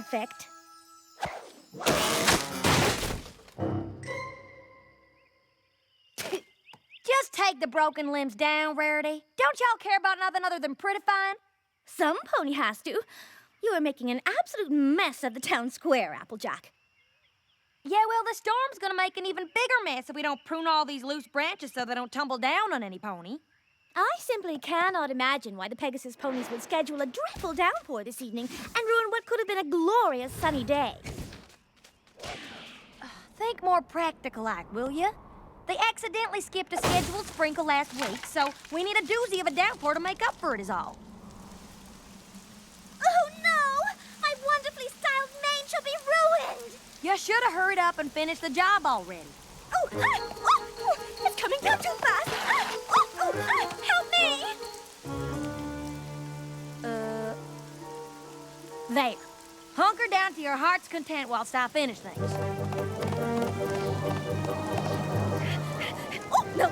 perfect. Just take the broken limbs down, Rarity. Don't y'all care about nothing other than prettifying? Some pony has to. You are making an absolute mess of the town square, Applejack. Yeah, well, the storm's gonna make an even bigger mess if we don't prune all these loose branches so they don't tumble down on any pony. I simply cannot imagine why the Pegasus ponies would schedule a dreadful downpour this evening and ruin what could have been a glorious sunny day. Think more practical, like, will ya? They accidentally skipped a scheduled sprinkle last week, so we need a doozy of a downpour to make up for it is all. Oh no! My wonderfully styled mane shall be ruined! You should have hurried up and finished the job already. Oh, it's coming down too fast! Help me! There. Hunker down to your heart's content whilst I finish things. Oh, no!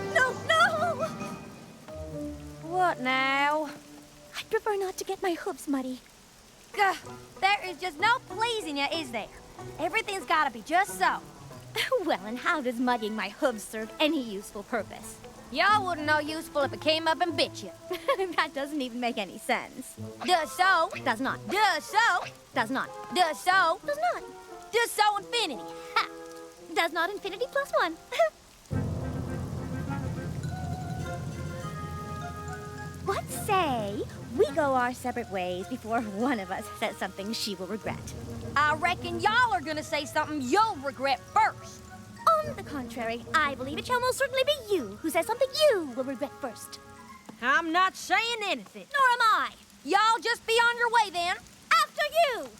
What now? I'd prefer not to get my hooves muddy. Gah, there is just no pleasing you, is there? Everything's gotta be just so. Well, and how does muddying my hooves serve any useful purpose? Y'all wouldn't know useful if it came up and bit you. That doesn't even make any sense. Does so. Does not. Does so. Does not. Does so. Does not. Does so infinity. Ha! Does not infinity plus one. What say we go our separate ways before one of us says something she will regret? I reckon y'all are gonna say something you'll regret first. On the contrary, I believe it shall most certainly be you who says something you will regret first. I'm not saying anything. Nor am I. Y'all just be on your way then. After you!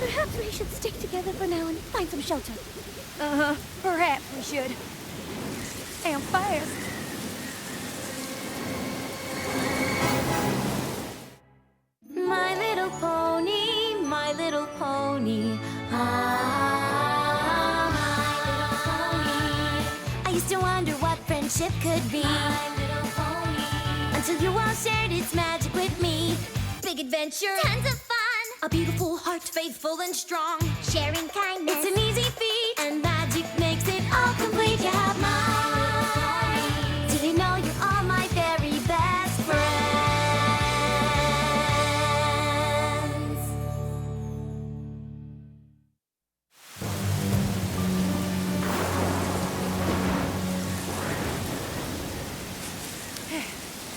Perhaps we should stick together for now and find some shelter. Perhaps we should. And fast. My little pony, my little pony. Ah, my little pony. I used to wonder what friendship could be. My little pony. Until you all shared its magic with me. Big adventure. Tons of fun. A beautiful heart, faithful and strong. Sharing kindness. It's an easy feat. And magic makes it all complete. You have mine. Did you know you're all my very best friends?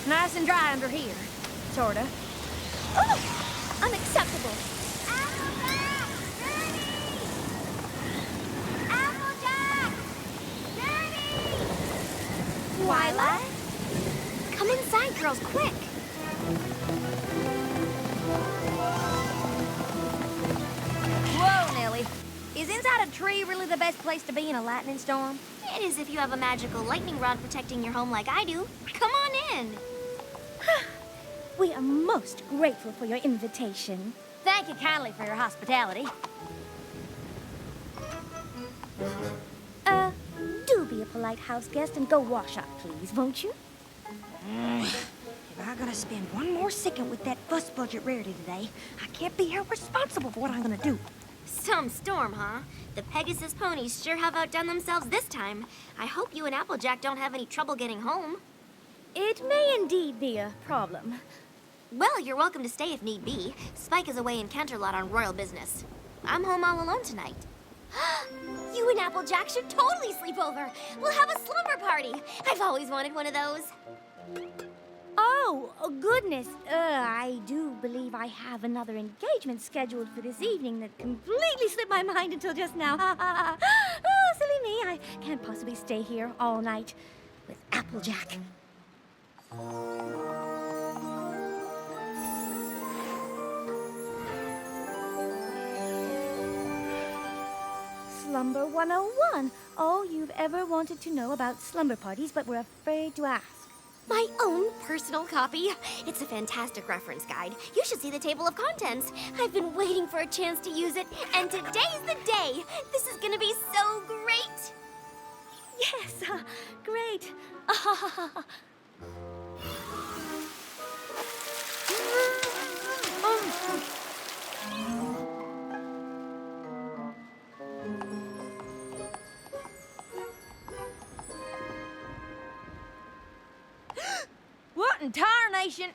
Nice and dry under here. Sorta. Oh, unacceptable. Applejack! Applejack! Twilight? Come inside, girls, quick. Whoa, Nellie. Is inside a tree really the best place to be in a lightning storm? It is if you have a magical lightning rod protecting your home like I do. Come on in. We are most grateful for your invitation. Thank you kindly for your hospitality. Do be a polite house guest and go wash up, please, won't you? If I gotta spend one more second with that fuss budget Rarity today, I can't be held responsible for what I'm gonna do. Some storm, huh? The Pegasus ponies sure have outdone themselves this time. I hope you and Applejack don't have any trouble getting home. It may indeed be a problem. Well, you're welcome to stay if need be. Spike is away in Canterlot on royal business. I'm home all alone tonight. You and Applejack should totally sleep over. We'll have a slumber party. I've always wanted one of those. Oh, goodness. I do believe I have another engagement scheduled for this evening that completely slipped my mind until just now. Oh, silly me. I can't possibly stay here all night with Applejack. Slumber 101. All you've ever wanted to know about slumber parties but were afraid to ask. My own personal copy. It's a fantastic reference guide. You should see the table of contents. I've been waiting for a chance to use it, and today's the day. This is gonna be so great. Yes, great. information.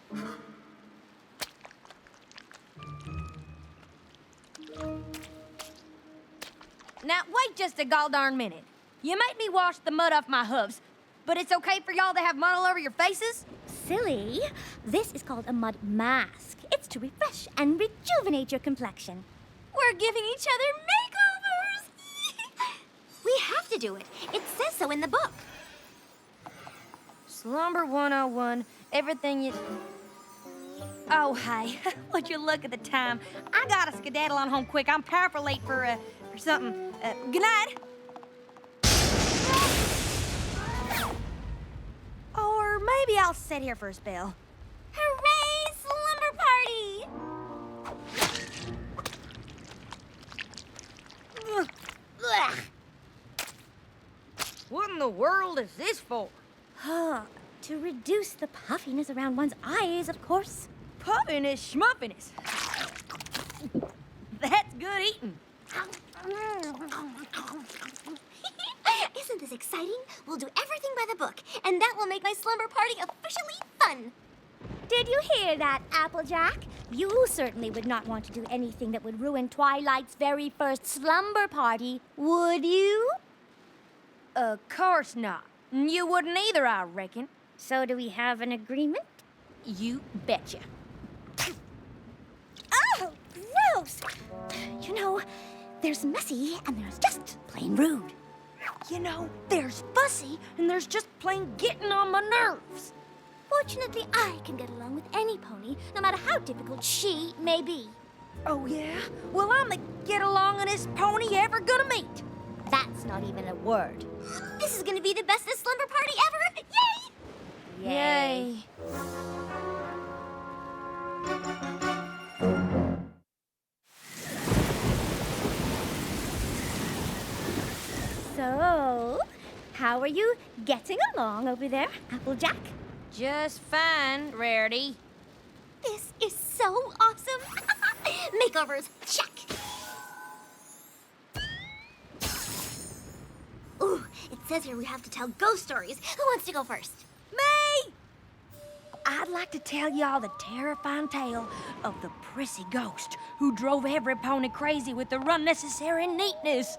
Now, wait just a gall-darn minute. You made me wash the mud off my hoofs, but it's okay for y'all to have mud all over your faces? Silly. This is called a mud mask. It's to refresh and rejuvenate your complexion. We're giving each other makeovers! We have to do it. It says so in the book. Slumber 101, everything you... Oh, hey, would you look at the time? I gotta skedaddle on home quick. I'm powerful late for something. Good night. Or maybe I'll sit here for a spell. Hooray, slumber party! Ugh. Ugh. What in the world is this for? To reduce the puffiness around one's eyes, of course. Puffiness, schmuffiness. That's good eating. Isn't this exciting? We'll do everything by the book, and that will make my slumber party officially fun. Did you hear that, Applejack? You certainly would not want to do anything that would ruin Twilight's very first slumber party, would you? Of course not. You wouldn't either, I reckon. So do we have an agreement? You betcha. Oh, gross! You know, there's messy and there's just plain rude. You know, there's fussy and there's just plain getting on my nerves. Fortunately, I can get along with any pony, no matter how difficult she may be. Oh, yeah? Well, I'm the get-alongingest pony you ever gonna meet. That's not even a word. This is gonna be the bestest slumber party ever! Yay! Yay. So, how are you getting along over there, Applejack? Just fine, Rarity. This is so awesome! Makeovers, check! Ooh, it says here we have to tell ghost stories. Who wants to go first? Me! I'd like to tell y'all the terrifying tale of the prissy ghost who drove every pony crazy with their unnecessary neatness.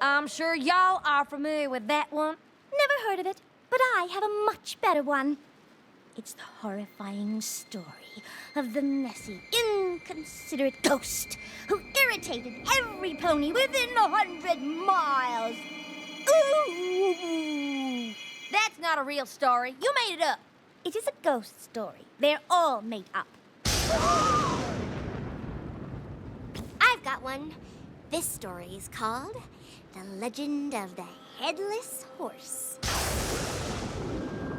I'm sure y'all are familiar with that one. Never heard of it, but I have a much better one. It's the horrifying story of the messy, inconsiderate ghost who irritated every pony within 100 miles. Ooh! That's not a real story. You made it up. It is a ghost story. They're all made up. I've got one. This story is called The Legend of the Headless Horse.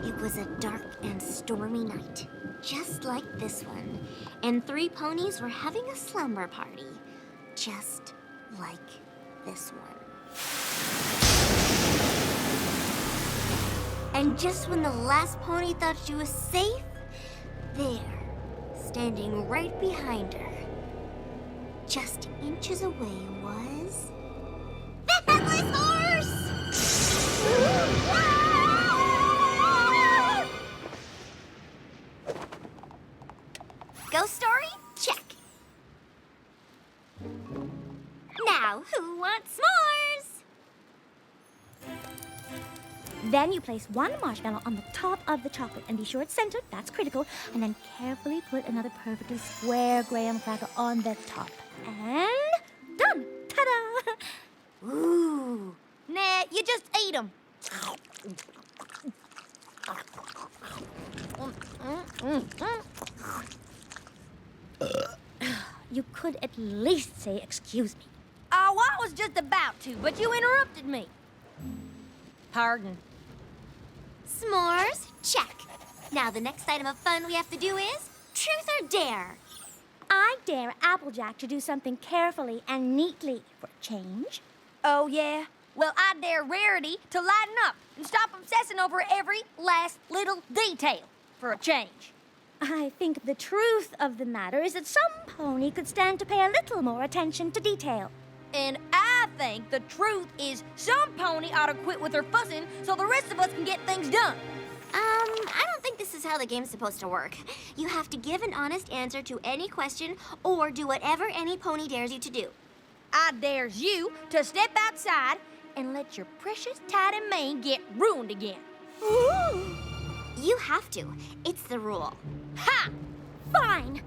It was a dark and stormy night, just like this one, and 3 ponies were having a slumber party, just like this one. And just when the last pony thought she was safe, there, standing right behind her, just inches away was the Headless Horse! Ghost story? Check. Now, who wants s'mores? Then you place one marshmallow on the top of the chocolate and be sure it's centered, that's critical, and then carefully put another perfectly square graham cracker on the top. And done! Ta-da! Ooh. Nah, you just ate them. You could at least say excuse me. Oh, I was just about to, but you interrupted me. Pardon. S'mores? Check. Now, the next item of fun we have to do is truth or dare. I dare Applejack to do something carefully and neatly for a change. Oh, yeah? Well, I dare Rarity to lighten up and stop obsessing over every last little detail for a change. I think the truth of the matter is that some pony could stand to pay a little more attention to detail. And I think the truth is some pony ought to quit with her fussing so the rest of us can get things done. I don't think this is how the game's supposed to work. You have to give an honest answer to any question or do whatever any pony dares you to do. I dares you to step outside and let your precious tidy mane get ruined again. Ooh. You have to. It's the rule. Ha! Fine.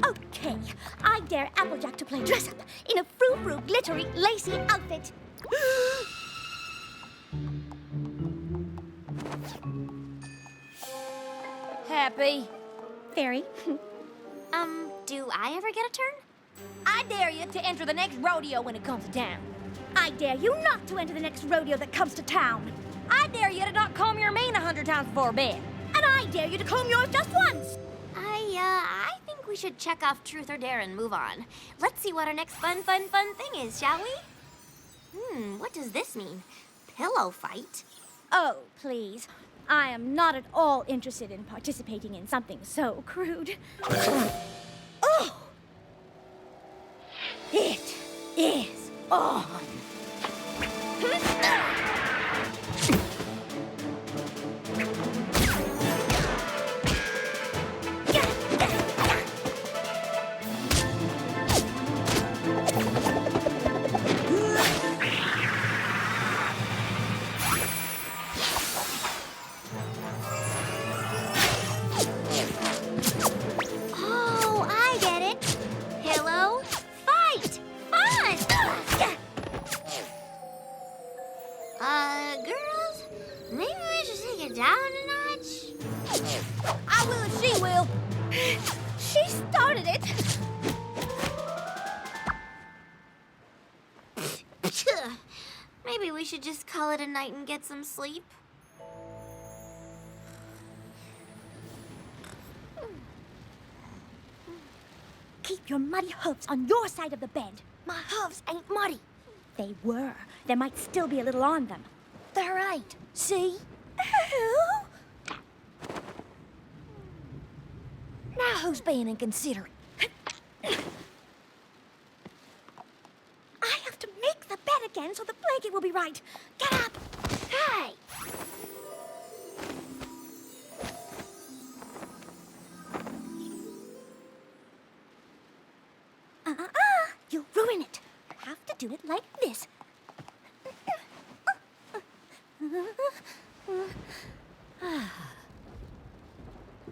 Okay, I dare Applejack to play dress-up in a frou-frou, glittery, lacy outfit. Happy? Fairy, Do I ever get a turn? I dare you to enter the next rodeo when it comes to town. I dare you not to enter the next rodeo that comes to town. I dare you to not comb your mane 100 times before bed. And I dare you to comb yours just once. I think we should check off truth or dare and move on. Let's see what our next fun thing is, shall we? What does this mean? Pillow fight? Oh, please. I am not at all interested in participating in something so crude. Oh! It is on. Oh, I get it. Pillow fight. Fun! Girls, maybe we should take it down a notch? I will if she will. She started it. Maybe we should just call it a night and get some sleep. Keep your muddy hooves on your side of the bed. My hooves ain't muddy. They were. There might still be a little on them. They're right. See? Now who's being inconsiderate? I have to make the bed again so the blanket will be right. Get up. Hey. You'll ruin it. You have to do it like this.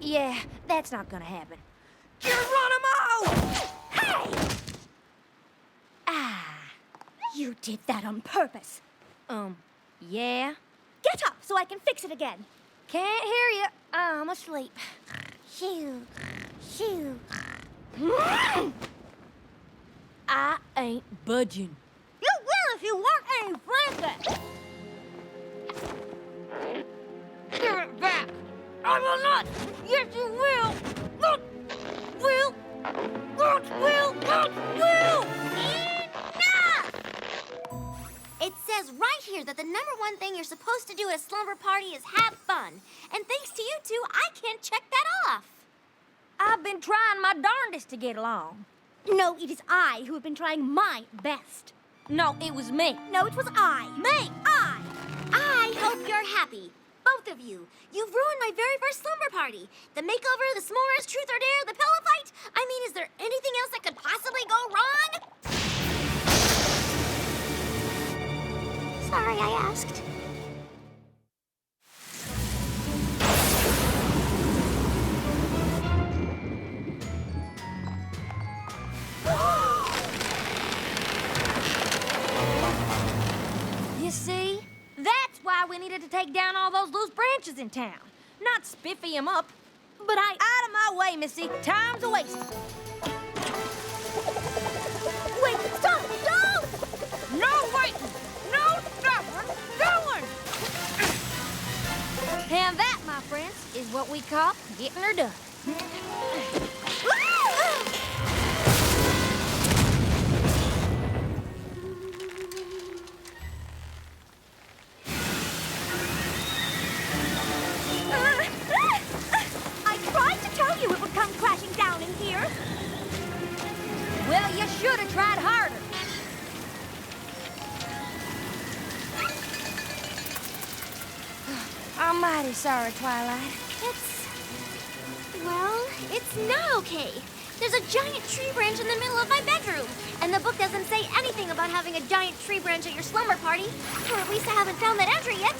Yeah, that's not gonna happen. Geronimo! Hey! You did that on purpose. Yeah? Get up so I can fix it again. Can't hear you. I'm asleep. Shoo. Shoo. I ain't budging. You will if you want any blanket. Give it back! I will not! Yes, you will! Not will! Not will! Not will! Enough! It says right here that the #1 thing you're supposed to do at a slumber party is have fun. And thanks to you two, I can't check that off. I've been trying my darndest to get along. No, it is I who have been trying my best. No, it was me. No, it was I. Me! I hope you're happy. Both of you. You've ruined my very first slumber party. The makeover, the s'mores, truth or dare, the pillow fight. I mean, is there anything else that could possibly go wrong? Sorry I asked. You see? That's why we needed to take down all those loose branches in town. Not spiffy them up. But Out of my way, Missy. Time's a waste. Wait, stop! Don't! No waiting! No stopping! Going! And that, my friends, is what we call getting her done. I tried to tell you it would come I'm mighty sorry, Twilight. It's not okay. There's a giant tree branch in the middle of my bedroom, and the book doesn't say anything about having a giant tree branch at your slumber party. Or at least I haven't found that entry yet.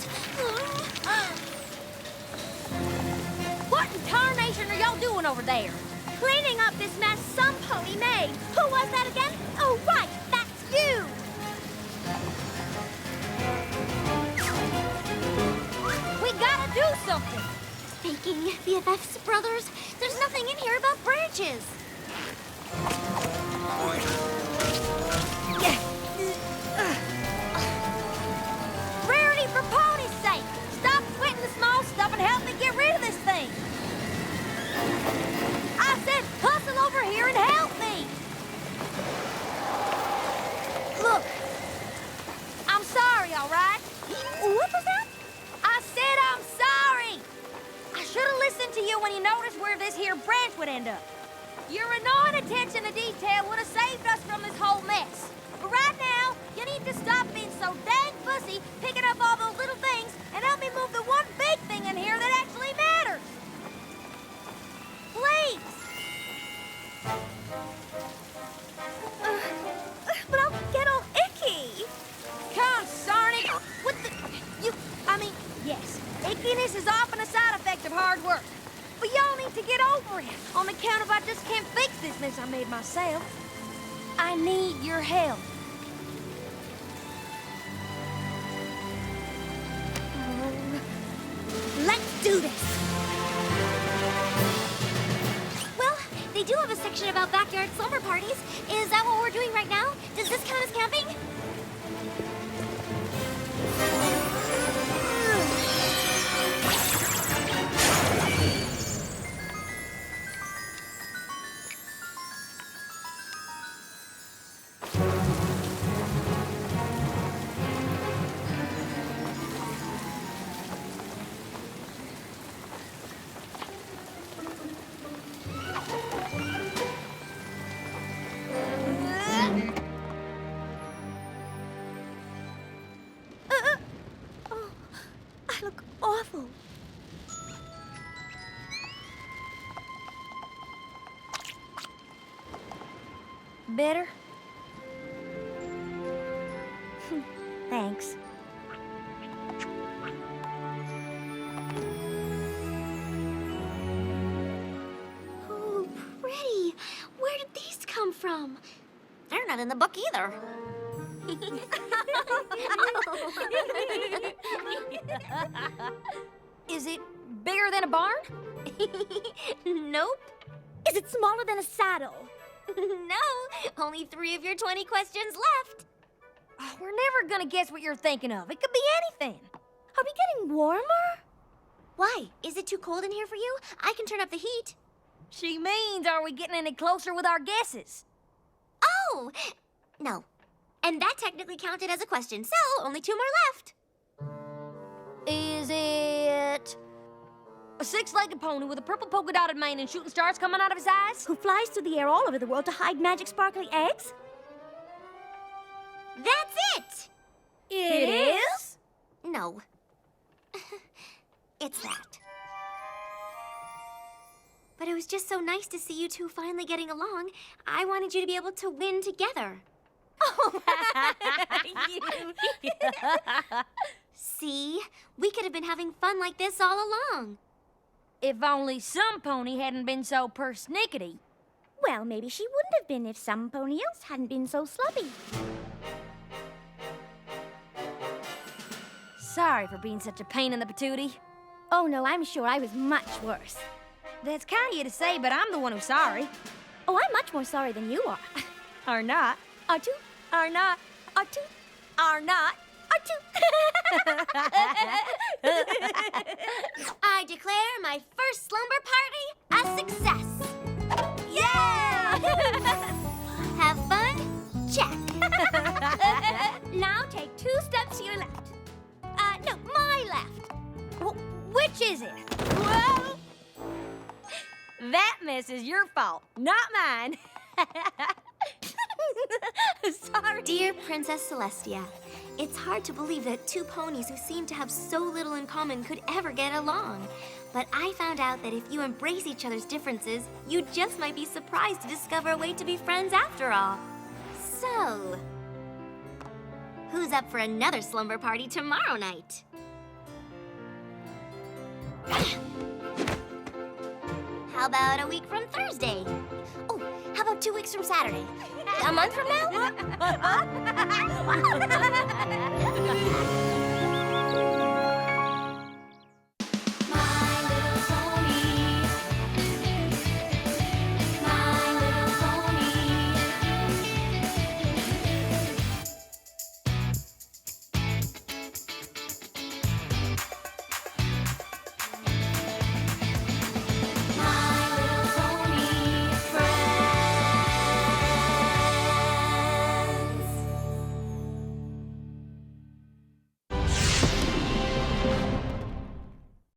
What in tarnation are y'all doing over there? Cleaning up this mess some pony made. Who was that again? Oh, right, that's you. We gotta do something. Speaking BFFs, brothers, there's nothing in here about branches. Rarity, for pony's sake, stop sweating the small stuff and help me get rid of this thing. I said hustle over here and help me. Look, I'm sorry, all right? What was that? I said I'm sorry. I should have listened to you when you noticed where this here branch would end up. Your annoying attention to detail would have saved us from this whole mess. But right now, you need to stop being so dang fussy, picking up all those little things, and help me move the one big thing in here that actually matters. Please. But I'll get all icky. Consarn it. What the... yes, ickiness is often a side effect of hard work. But y'all need to get over it, on account of I just can't fix this mess I made myself. I need your help. Let's do this. Well, they do have a section about backyard slumber parties. Is that what we're doing right now? Does this count as camping? I look awful. Better? Thanks. Oh, pretty. Where did these come from? They're not in the book either. Is it bigger than a barn? Nope. Is it smaller than a saddle? No, only 3 of your 20 questions left. Oh, we're never gonna guess what you're thinking of. It could be anything. Are we getting warmer? Why? Is it too cold in here for you? I can turn up the heat. She means, are we getting any closer with our guesses? Oh! No. And that technically counted as a question, so only 2 more left. Is it a 6-legged pony with a purple polka-dotted mane and shooting stars coming out of his eyes? Who flies through the air all over the world to hide magic sparkly eggs? That's it! It is? No. It's that. But it was just so nice to see you two finally getting along. I wanted you to be able to win together. Oh, See? We could have been having fun like this all along. If only some pony hadn't been so persnickety. Well, maybe she wouldn't have been if some pony else hadn't been so sloppy. Sorry for being such a pain in the patootie. Oh, no, I'm sure I was much worse. That's kind of you to say, but I'm the one who's sorry. Oh, I'm much more sorry than you are. Or not. Are two, are not, are two, are not, are two. I declare my first slumber party a success. Yeah! Have fun? Check. Now take 2 steps to your left. No, my left. Which is it? Whoa! That mess is your fault, not mine. Sorry. Dear Princess Celestia, it's hard to believe that two ponies who seem to have so little in common could ever get along. But I found out that if you embrace each other's differences, you just might be surprised to discover a way to be friends after all. So, who's up for another slumber party tomorrow night? How about a week from Thursday? Oh, how about 2 weeks from Saturday? A month from now?